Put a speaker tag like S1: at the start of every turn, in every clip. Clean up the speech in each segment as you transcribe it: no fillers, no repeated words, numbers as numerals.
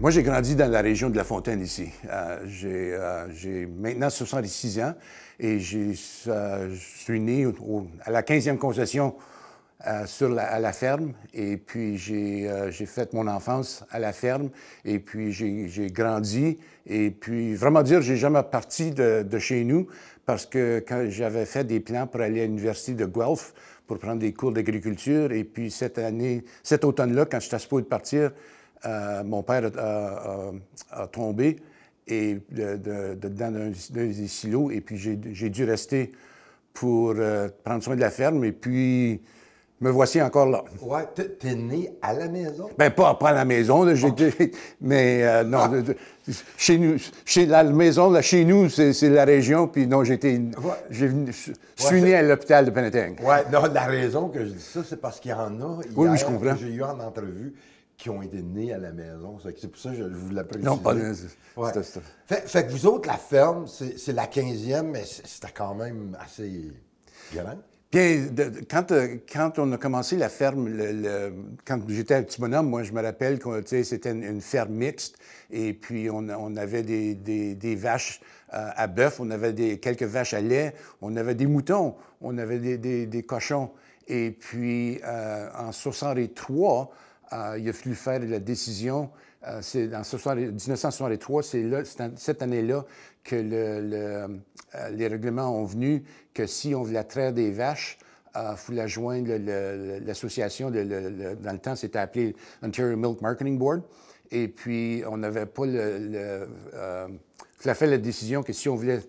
S1: Moi, j'ai grandi dans la région de La Fontaine ici. J'ai maintenant 66 ans et je suis né à la 15e concession à la ferme. Et puis, j'ai fait mon enfance à la ferme. Et puis, j'ai grandi. Et puis, vraiment dire, j'ai jamais parti de chez nous parce que quand j'avais fait des plans pour aller à l'université de Guelph pour prendre des cours d'agriculture. Et puis, cet automne-là, quand j'étais supposé de partir, mon père a tombé dans des silos. Et puis, j'ai dû rester pour prendre soin de la ferme. Et puis, me voici encore là.
S2: Ouais, t'es né à la maison?
S1: Ben pas à la maison, là, mais non, chez nous, la maison, là, chez nous, c'est la région, puis non, je suis né à l'hôpital de Penetang.
S2: Oui, non, la raison que je dis ça, c'est parce qu'il y en a,
S1: oui, je comprends.
S2: Que j'ai eu en entrevue, qui ont été nés à la maison. C'est pour ça que je voulais préciser.
S1: Non, pas
S2: ouais. Fait que vous autres, la ferme, c'est la 15e, mais c'était quand même assez grand.
S1: Bien, quand on a commencé la ferme, quand j'étais un petit bonhomme, moi, je me rappelle que c'était une ferme mixte. Et puis, on avait des vaches à bœuf, on avait quelques vaches à lait, on avait des moutons, on avait des cochons. Et puis, en 63, il a fallu faire la décision. C'est en 1963, c'est cette année-là que les règlements ont venu que si on voulait traire des vaches, il fallait joindre l'association, dans le temps, c'était appelé Ontario Milk Marketing Board. Et puis, on n'avait pas il fallait faire la décision que si on voulait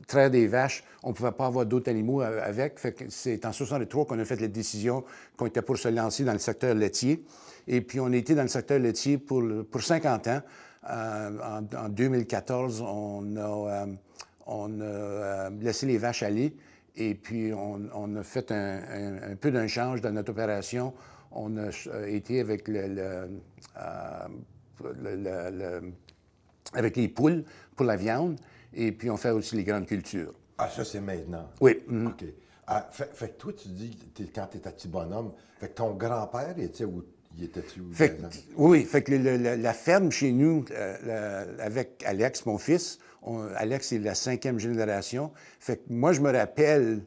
S1: traire des vaches, on ne pouvait pas avoir d'autres animaux avec. Fait que c'est en 63 qu'on a fait la décision qu'on était pour se lancer dans le secteur laitier. Et puis, on a été dans le secteur laitier pour 50 ans. En 2014, on a laissé les vaches aller et puis on a fait un peu d'un change dans notre opération. On a été avec avec les poules pour la viande et puis on fait aussi les grandes cultures.
S2: Ah, ça, c'est maintenant?
S1: Oui.
S2: OK. Fait que toi, tu dis, quand tu étais petit bonhomme, fait que ton grand-père était où?
S1: Oui, fait que la ferme chez nous, avec Alex, mon fils, Alex est la 5e génération. Fait que moi, je me rappelle,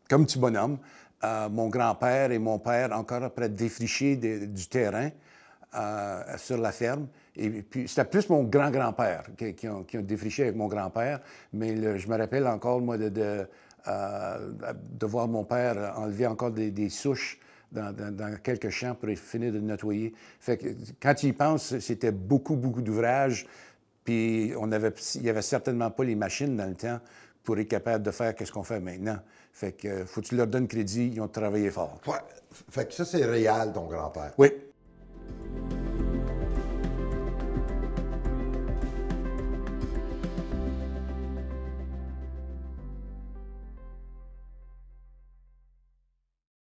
S1: comme petit bonhomme, mon grand-père et mon père encore après défricher du terrain sur la ferme. Et puis, c'était plus mon grand-grand-père qui ont défriché avec mon grand-père. Mais je me rappelle encore, moi, de voir mon père enlever encore des souches dans quelques champs pour finir de nettoyer. Fait que quand tu y penses, c'était beaucoup d'ouvrages. Puis il n'y avait certainement pas les machines dans le temps pour être capable de faire ce qu'on fait maintenant. Fait que faut que tu leur donnes crédit, ils ont travaillé fort.
S2: Ouais. Fait que ça, c'est réel, ton grand-père.
S1: Oui.